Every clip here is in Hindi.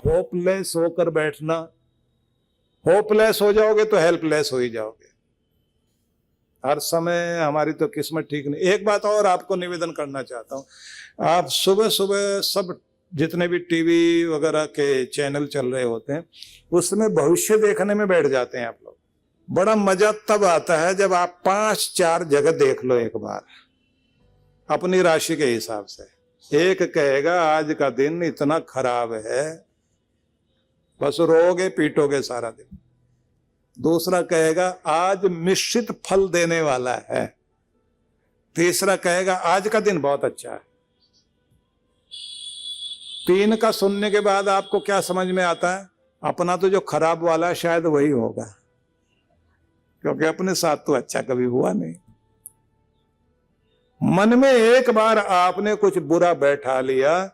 होपलेस होकर बैठना, होपलेस हो जाओगे तो हेल्पलेस हो ही जाओगे। हर समय हमारी तो किस्मत ठीक नहीं। एक बात और आपको निवेदन करना चाहता हूं, आप सुबह सुबह सब जितने भी टीवी वगैरह के चैनल चल रहे होते हैं उसमें भविष्य देखने में बैठ जाते हैं आप लोग। बड़ा मजा तब आता है जब आप 5-4 जगह देख लो एक बार अपनी राशि के हिसाब से। एक कहेगा आज का दिन इतना खराब है, बस रोगे पीटोगे सारा दिन। दूसरा कहेगा आज मिश्रित फल देने वाला है। तीसरा कहेगा आज का दिन बहुत अच्छा है। 3 का सुनने के बाद आपको क्या समझ में आता है? अपना तो जो खराब वाला है शायद वही होगा, क्योंकि अपने साथ तो अच्छा कभी हुआ नहीं। मन में एक बार आपने कुछ बुरा बैठा लिया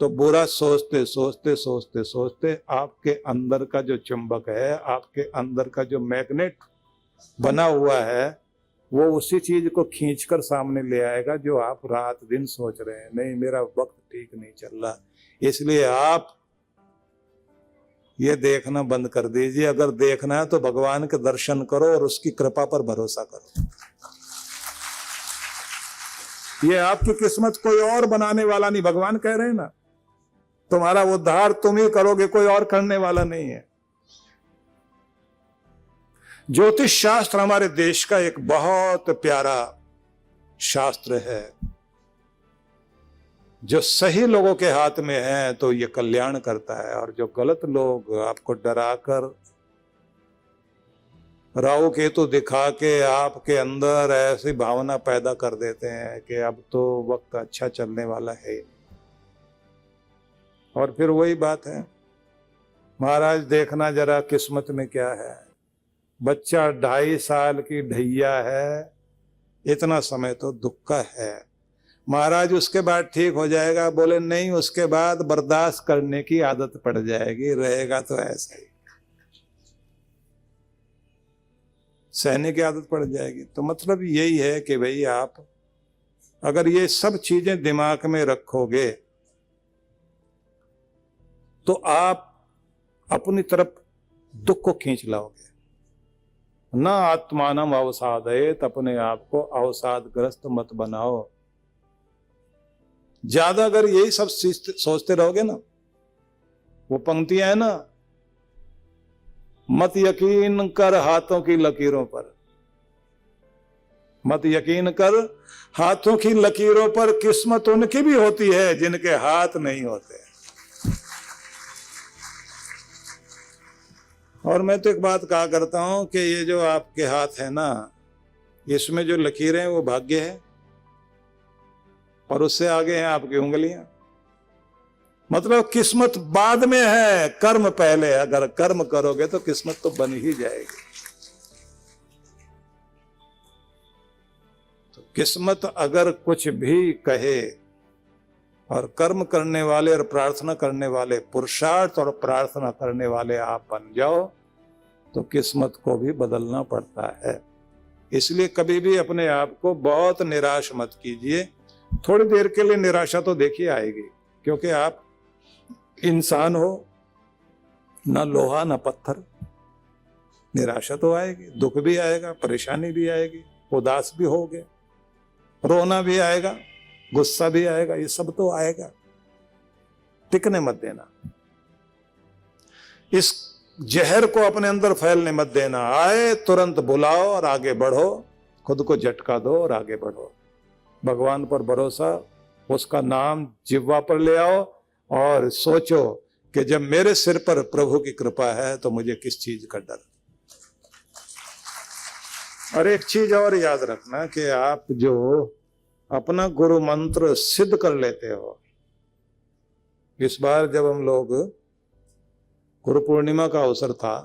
तो बुरा सोचते सोचते सोचते सोचते आपके अंदर का जो चुंबक है, आपके अंदर का जो मैग्नेट बना हुआ है, वो उसी चीज को खींचकर सामने ले आएगा जो आप रात दिन सोच रहे हैं। नहीं, मेरा वक्त ठीक नहीं चल रहा। इसलिए आप ये देखना बंद कर दीजिए। अगर देखना है तो भगवान के दर्शन करो और उसकी कृपा पर भरोसा करो। ये आपकी किस्मत कोई और बनाने वाला नहीं। भगवान कह रहे हैं ना, तुम्हारा उद्धार तुम ही करोगे, कोई और करने वाला नहीं है। ज्योतिष शास्त्र हमारे देश का एक बहुत प्यारा शास्त्र है, जो सही लोगों के हाथ में है तो ये कल्याण करता है, और जो गलत लोग आपको डराकर राहु केतु दिखा के आपके अंदर ऐसी भावना पैदा कर देते हैं कि अब तो वक्त अच्छा चलने वाला है। और फिर वही बात है, महाराज देखना जरा किस्मत में क्या है। बच्चा 2.5 साल की ढैया है, इतना समय तो दुख का है। महाराज उसके बाद ठीक हो जाएगा। बोले नहीं, उसके बाद बर्दाश्त करने की आदत पड़ जाएगी, रहेगा तो ऐसा ही, सहने की आदत पड़ जाएगी। तो मतलब यही है कि भाई आप अगर ये सब चीजें दिमाग में रखोगे तो आप अपनी तरफ दुख को खींच लाओगे। ना आत्मानम अवसादयेत, अपने आप को अवसादग्रस्त मत बनाओ। ज्यादा अगर यही सब सोचते रहोगे ना, वो पंक्तियां है ना, मत यकीन कर हाथों की लकीरों पर, मत यकीन कर हाथों की लकीरों पर, किस्मत उनकी भी होती है जिनके हाथ नहीं होते। और मैं तो एक बात कहा करता हूं कि ये जो आपके हाथ है ना, इसमें जो लकीरें हैं वो भाग्य है, और उससे आगे हैं आपकी उंगलियां। मतलब किस्मत बाद में है, कर्म पहले है। अगर कर्म करोगे तो किस्मत तो बन ही जाएगी। तो किस्मत अगर कुछ भी कहे, और कर्म करने वाले और प्रार्थना करने वाले, पुरुषार्थ और प्रार्थना करने वाले आप बन जाओ तो किस्मत को भी बदलना पड़ता है। इसलिए कभी भी अपने आप को बहुत निराश मत कीजिए। थोड़ी देर के लिए निराशा तो देखिए आएगी, क्योंकि आप इंसान हो, ना लोहा ना पत्थर। निराशा तो आएगी, दुख भी आएगा, परेशानी भी आएगी, उदास भी होगे, रोना भी आएगा, गुस्सा भी आएगा, ये सब तो आएगा। टिकने मत देना, इस जहर को अपने अंदर फैलने मत देना। आए तुरंत बुलाओ और आगे बढ़ो, खुद को झटका दो और आगे बढ़ो। भगवान पर भरोसा, उसका नाम जिह्वा पर ले आओ और सोचो कि जब मेरे सिर पर प्रभु की कृपा है तो मुझे किस चीज का डर। और एक चीज और याद रखना कि आप जो अपना गुरु मंत्र सिद्ध कर लेते हो, इस बार जब हम लोग गुरु पूर्णिमा का अवसर था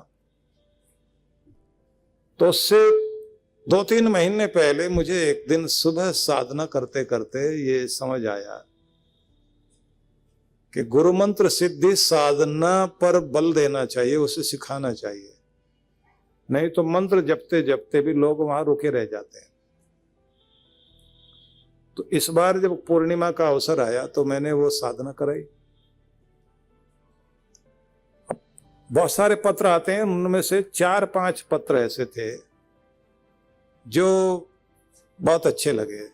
तो उससे 2-3 महीने पहले मुझे एक दिन सुबह साधना करते करते ये समझ आया कि गुरु मंत्र सिद्धि साधना पर बल देना चाहिए, उसे सिखाना चाहिए। नहीं तो मंत्र जपते जपते भी लोग वहां रुके रह जाते हैं। तो इस बार जब पूर्णिमा का अवसर आया तो मैंने वो साधना कराई। बहुत सारे पत्र आते हैं, उनमें से 4-5 पत्र ऐसे थे जो बहुत अच्छे लगे,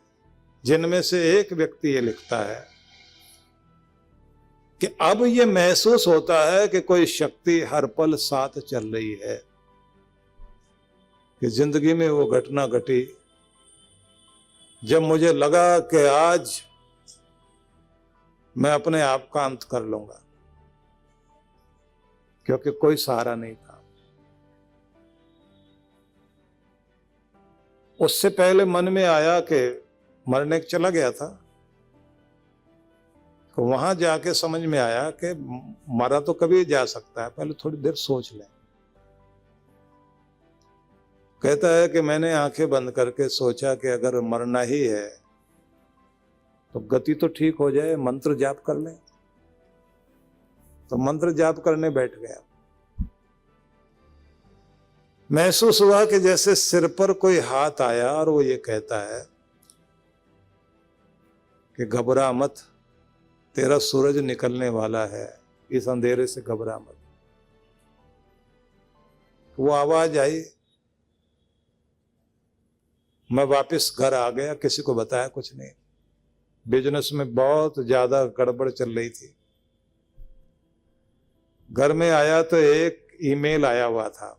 जिनमें से एक व्यक्ति ये लिखता है कि अब ये महसूस होता है कि कोई शक्ति हर पल साथ चल रही है, कि जिंदगी में वो घटना घटी जब मुझे लगा कि आज मैं अपने आप का अंत कर लूंगा, क्योंकि कोई सहारा नहीं था। उससे पहले मन में आया कि मरने चला गया था, तो वहां जाके समझ में आया कि मरा तो कभी जा सकता है, पहले थोड़ी देर सोच लें। कहता है कि मैंने आंखें बंद करके सोचा कि अगर मरना ही है तो गति तो ठीक हो जाए, मंत्र जाप कर लें। तो मंत्र जाप करने बैठ गया। महसूस हुआ कि जैसे सिर पर कोई हाथ आया और वो ये कहता है कि घबरा मत, तेरा सूरज निकलने वाला है, इस अंधेरे से घबरा मत। वो आवाज आई, मैं वापस घर आ गया, किसी को बताया कुछ नहीं। बिजनेस में बहुत ज्यादा गड़बड़ चल रही थी। घर में आया तो एक ईमेल आया हुआ था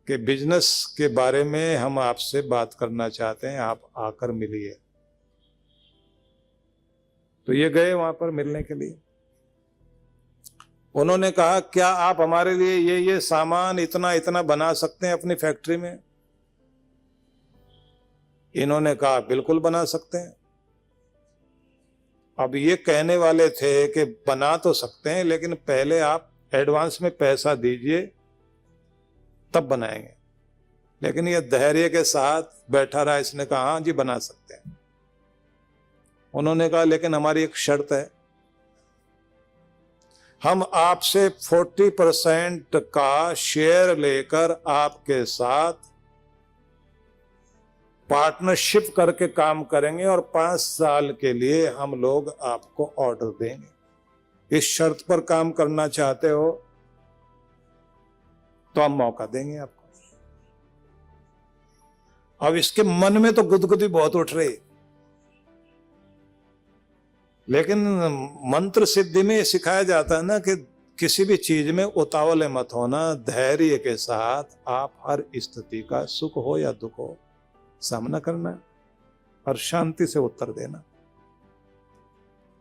कि बिजनेस के बारे में हम आपसे बात करना चाहते हैं, आप आकर मिलिए। तो ये गए वहां पर मिलने के लिए। उन्होंने कहा, क्या आप हमारे लिए ये सामान इतना इतना बना सकते हैं अपनी फैक्ट्री में? इन्होंने कहा, बिल्कुल बना सकते हैं। अब ये कहने वाले थे कि बना तो सकते हैं, लेकिन पहले आप एडवांस में पैसा दीजिए तब बनाएंगे। लेकिन ये धैर्य के साथ बैठा रहा। इसने कहा, हाँ जी बना सकते हैं। उन्होंने कहा, लेकिन हमारी एक शर्त है, हम आपसे 40% का शेयर लेकर आपके साथ पार्टनरशिप करके काम करेंगे और 5 साल के लिए हम लोग आपको ऑर्डर देंगे। इस शर्त पर काम करना चाहते हो तो हम मौका देंगे आपको। अब इसके मन में तो गुदगुदी बहुत उठ रही, लेकिन मंत्र सिद्धि में सिखाया जाता है ना कि किसी भी चीज में उतावले मत होना, धैर्य के साथ आप हर स्थिति का सुख हो या दुख हो सामना करना और शांति से उत्तर देना।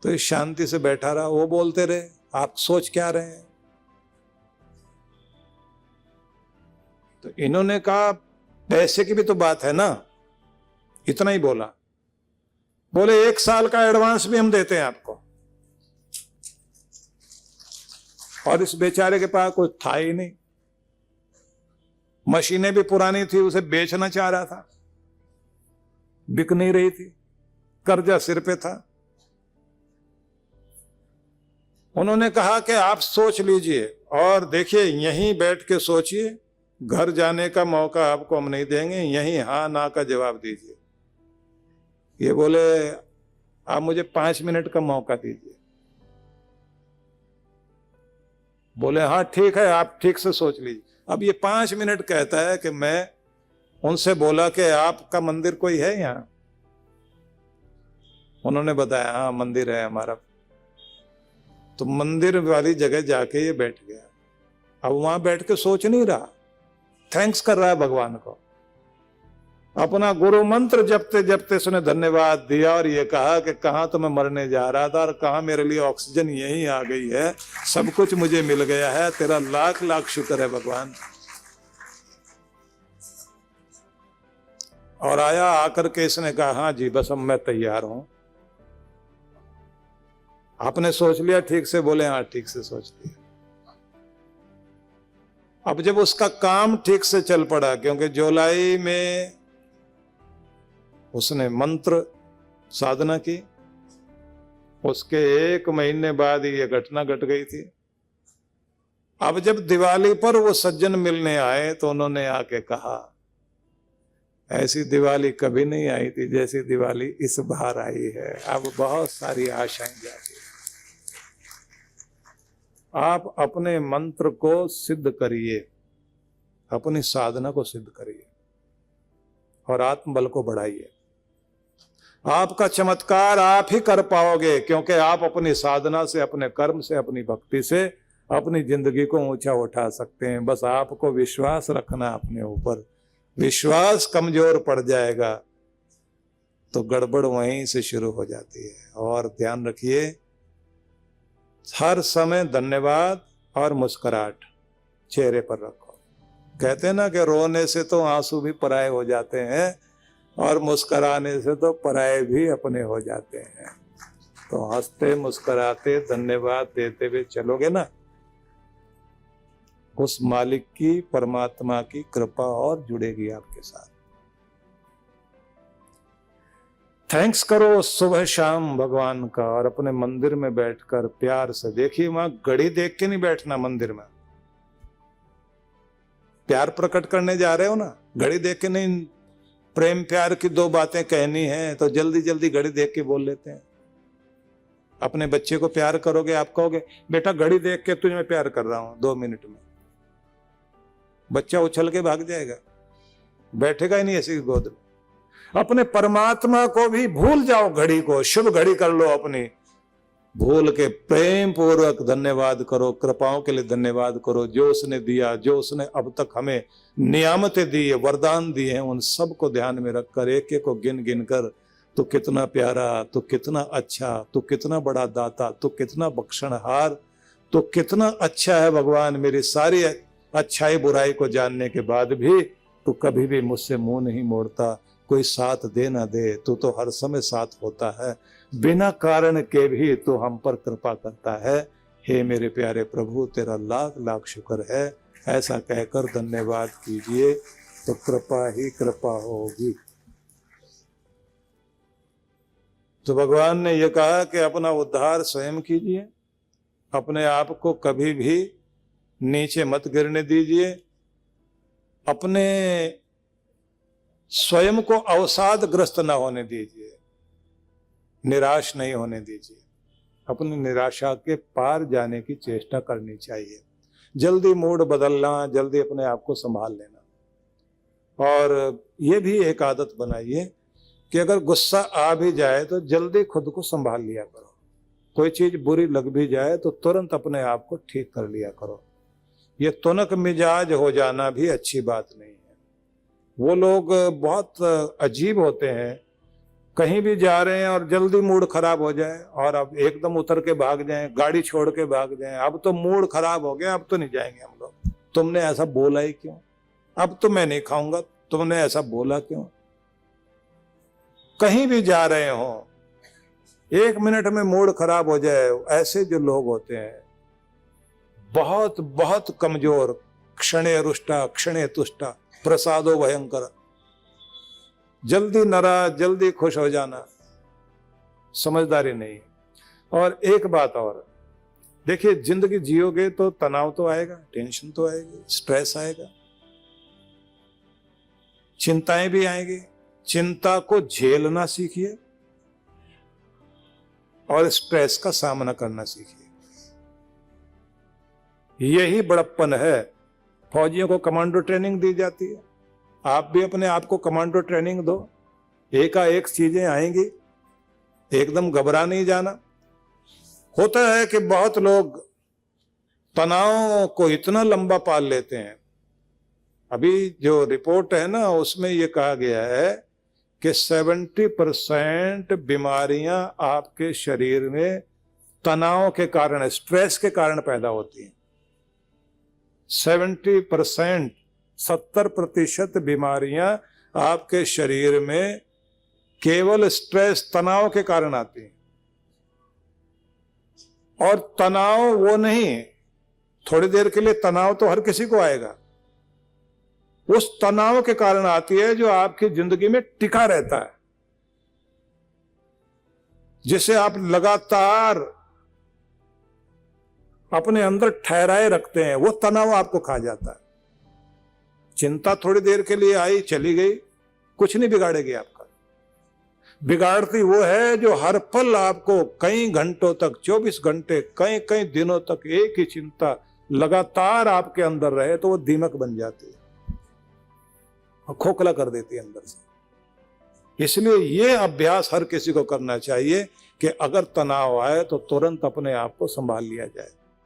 तो इस शांति से बैठा रहा। वो बोलते रहे, आप सोच क्या रहे हैं? तो इन्होंने कहा, पैसे की भी तो बात है ना। इतना ही बोला। बोले, 1 साल का एडवांस भी हम देते हैं आपको। और इस बेचारे के पास कुछ था ही नहीं, मशीनें भी पुरानी थी, उसे बेचना चाह रहा था, बिक नहीं रही थी, कर्जा सिर पे था। उन्होंने कहा कि आप सोच लीजिए और देखिए, यहीं बैठ के सोचिए, घर जाने का मौका आपको हम नहीं देंगे, यहीं हाँ ना का जवाब दीजिए। ये बोले, आप मुझे 5 मिनट का मौका दीजिए। बोले, हाँ ठीक है, आप ठीक से सोच लीजिए। अब ये 5 मिनट कहता है कि मैं उनसे बोला कि आपका मंदिर कोई है यहाँ? उन्होंने बताया, हाँ मंदिर है हमारा। तो मंदिर वाली जगह जाके ये बैठ गया। अब वहां बैठ के सोच नहीं रहा, थैंक्स कर रहा है भगवान को। अपना गुरु मंत्र जपते जपते उसने धन्यवाद दिया और ये कहा कि कहाँ तो मैं मरने जा रहा था और कहाँ मेरे लिए ऑक्सीजन यहीं आ गई है, सब कुछ मुझे मिल गया है, तेरा लाख लाख शुक्र है भगवान। और आया, आकर के इसने कहा, हाँ जी बस अब मैं तैयार हूं। आपने सोच लिया ठीक से? बोले, हाँ ठीक से सोच लिया। अब जब उसका काम ठीक से चल पड़ा, क्योंकि जुलाई में उसने मंत्र साधना की, उसके 1 महीने बाद ये घटना घट गई थी। अब जब दिवाली पर वो सज्जन मिलने आए तो उन्होंने आके कहा, ऐसी दिवाली कभी नहीं आई थी जैसी दिवाली इस बार आई है। अब बहुत सारी आशाएं जागी। आप अपने मंत्र को सिद्ध करिए, अपनी साधना को सिद्ध करिए और आत्मबल को बढ़ाइए। आपका चमत्कार आप ही कर पाओगे, क्योंकि आप अपनी साधना से, अपने कर्म से, अपनी भक्ति से अपनी जिंदगी को ऊंचा उठा सकते हैं। बस आपको विश्वास रखना अपने ऊपर। विश्वास कमजोर पड़ जाएगा तो गड़बड़ वहीं से शुरू हो जाती है। और ध्यान रखिए, हर समय धन्यवाद और मुस्कुराहट चेहरे पर रखो। कहते हैं ना कि रोने से तो आंसू भी पराये हो जाते हैं और मुस्कुराने से तो पराये भी अपने हो जाते हैं। तो हंसते मुस्कुराते धन्यवाद देते हुए चलोगे ना, उस मालिक की, परमात्मा की कृपा और जुड़ेगी आपके साथ। थैंक्स करो सुबह शाम भगवान का, और अपने मंदिर में बैठकर प्यार से देखिए। वहां घड़ी देख के नहीं बैठना मंदिर में। प्यार प्रकट करने जा रहे हो ना, घड़ी देख के नहीं। प्रेम प्यार की दो बातें कहनी है तो जल्दी जल्दी घड़ी देख के बोल लेते हैं। अपने बच्चे को प्यार करोगे, आप कहोगे बेटा घड़ी देख के तुझे मैं प्यार कर रहा हूं 2 मिनट में, बच्चा उछल के भाग जाएगा, बैठेगा ही नहीं ऐसी गोद में। अपने परमात्मा को भी भूल जाओ, घड़ी को शुभ घड़ी कर लो अपनी, भूल के प्रेम पूर्वक धन्यवाद करो, कृपाओं के लिए धन्यवाद करो, जो उसने दिया, जो उसने अब तक हमें नियामतें दी है, वरदान दिए हैं, उन सब को ध्यान में रखकर एक एक को गिन गिन कर, तू कितना प्यारा, तू कितना अच्छा, तू कितना बड़ा दाता, तू कितना बख्शनहार, तू कितना अच्छा है भगवान। मेरी सारी अच्छाई बुराई को जानने के बाद भी तू कभी भी मुझसे मुंह नहीं मोड़ता, कोई साथ दे ना दे, तू तो हर समय साथ होता है, बिना कारण के भी तू हम पर कृपा करता है। हे मेरे प्यारे प्रभु, तेरा लाख लाख शुक्र है। ऐसा कहकर धन्यवाद कीजिए तो कृपा ही कृपा होगी। तो भगवान ने यह कहा कि अपना उद्धार स्वयं कीजिए, अपने आप को कभी भी नीचे मत गिरने दीजिए, अपने स्वयं को अवसादग्रस्त ना होने दीजिए, निराश नहीं होने दीजिए। अपनी निराशा के पार जाने की चेष्टा करनी चाहिए। जल्दी मूड बदलना, जल्दी अपने आप को संभाल लेना। और ये भी एक आदत बनाइए कि अगर गुस्सा आ भी जाए तो जल्दी खुद को संभाल लिया करो। कोई चीज बुरी लग भी जाए तो तुरंत अपने आप को ठीक कर लिया करो। ये तुनक मिजाज हो जाना भी अच्छी बात नहीं है। वो लोग बहुत अजीब होते हैं, कहीं भी जा रहे हैं और जल्दी मूड खराब हो जाए और अब एकदम उतर के भाग जाएं, गाड़ी छोड़ के भाग जाएं। अब तो मूड खराब हो गया, अब तो नहीं जाएंगे हम लोग। तुमने ऐसा बोला ही क्यों? अब तो मैं नहीं खाऊंगा, तुमने ऐसा बोला क्यों? कहीं भी जा रहे हो, 1 मिनट में मूड खराब हो जाए। ऐसे जो लोग होते हैं बहुत बहुत कमजोर, क्षणे रुष्टा क्षणे तुष्टा प्रसादो भयंकर, जल्दी नाराज जल्दी खुश हो जाना समझदारी नहीं। और एक बात और देखिए, जिंदगी जियोगे तो तनाव तो आएगा, टेंशन तो आएगी, स्ट्रेस आएगा, चिंताएं भी आएंगी। चिंता को झेलना सीखिए और स्ट्रेस का सामना करना सीखिए। यही बड़प्पन है। फौजियों को कमांडो ट्रेनिंग दी जाती है, आप भी अपने आप को कमांडो ट्रेनिंग दो। एकाएक चीजें आएंगी, एकदम घबरा नहीं जाना। होता है कि बहुत लोग तनाव को इतना लंबा पाल लेते हैं। अभी जो रिपोर्ट है ना, उसमें यह कहा गया है कि 70% बीमारियां आपके शरीर में तनाव के कारण, स्ट्रेस के कारण पैदा होती हैं। 70% बीमारियां आपके शरीर में केवल स्ट्रेस, तनाव के कारण आती हैं। और तनाव वो नहीं, थोड़ी देर के लिए तनाव तो हर किसी को आएगा, उस तनाव के कारण आती है जो आपकी जिंदगी में टिका रहता है, जिसे आप लगातार अपने अंदर ठहराए रखते हैं, वो तनाव आपको खा जाता है। चिंता थोड़ी देर के लिए आई चली गई, कुछ नहीं बिगाड़ेगी आपका। बिगाड़ती वो है जो हर पल आपको कई घंटों तक, 24 घंटे, कई कई दिनों तक एक ही चिंता लगातार आपके अंदर रहे, तो वो दीमक बन जाती है और खोखला कर देती है अंदर से। इसलिए ये अभ्यास हर किसी को करना चाहिए कि अगर तनाव आए तो तुरंत अपने आप को संभाल लिया जाए।